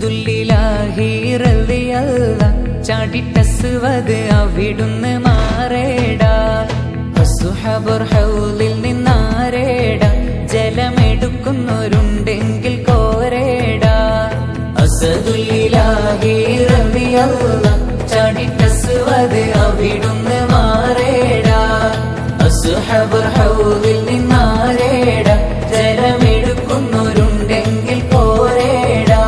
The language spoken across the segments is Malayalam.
അസദുല്ലിലാഹി റളിയല്ലാഹ് ചാടിട്ടസ്വദ് അവിടുന്ന് മാറേടാ അസ്ഹാബുർ ഹൗലിൽ നിന്നാരേടാ ജലമെടുക്കുന്നവരുണ്ടെങ്കിൽ കോരേടാ അസദുല്ലിലാഹി റളിയല്ലാഹ് ചാടിട്ടസ്വദ് അവിടുന്ന് മാറേടാ അസ്ഹാബുർ ഹൗലിൽ നിന്നാരേടാ ജലമെടുക്കുന്നവരുണ്ടെങ്കിൽ കോരേടാ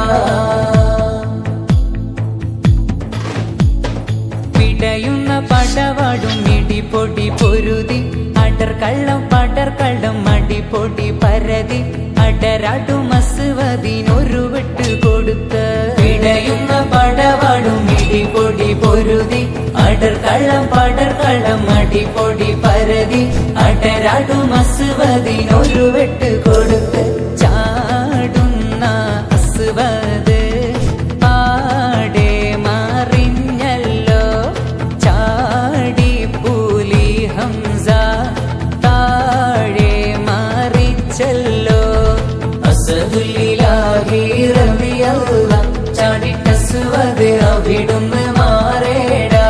പിടയുന്ന പടവാടും ഇടിപൊടി പൊരുതി അടർക്കള്ളം പടർക്കള്ളം അടിപൊടി പരതി അടരാടും അസ്വദിനൊരു വെട്ട് കൊടുത്ത് പിടയുന്ന പടവാടും ഇടിപൊടി പൊരുതി അടർക്കള്ളം പടർക്കള്ളം അടിപൊടി പരതി അടരാടും അസ്വദിനൊരു വെട്ട് കൊടുത്ത് ചാടുന്ന അസ്വദ് പാടെ മറിഞ്ഞല്ലോ ചാടി പുലി ഹംസ താഴെ മറിച്ചല്ലോ അസദുല്ലിലാഹി റളിയല്ലാഹ് ചാടിട്ടസ്വദ് അവിടുന്ന് മാറേടാ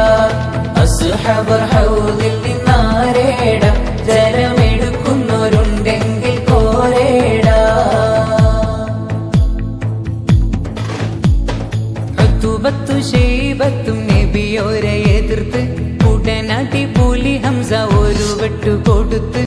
അസ്ഹാബുർ ഹൗലിൽ നിന്നാരേടാ ജലമെടുക്കുന്നവരുണ്ടെങ്കിൽ കോരേടാ ഉത്ബത്തും ശൈബത്തും നബിയോരെ എതിർത്ത് ഉടനടി പുലി ഹംസ ഒരു വെട്ട് കൊടുത്ത്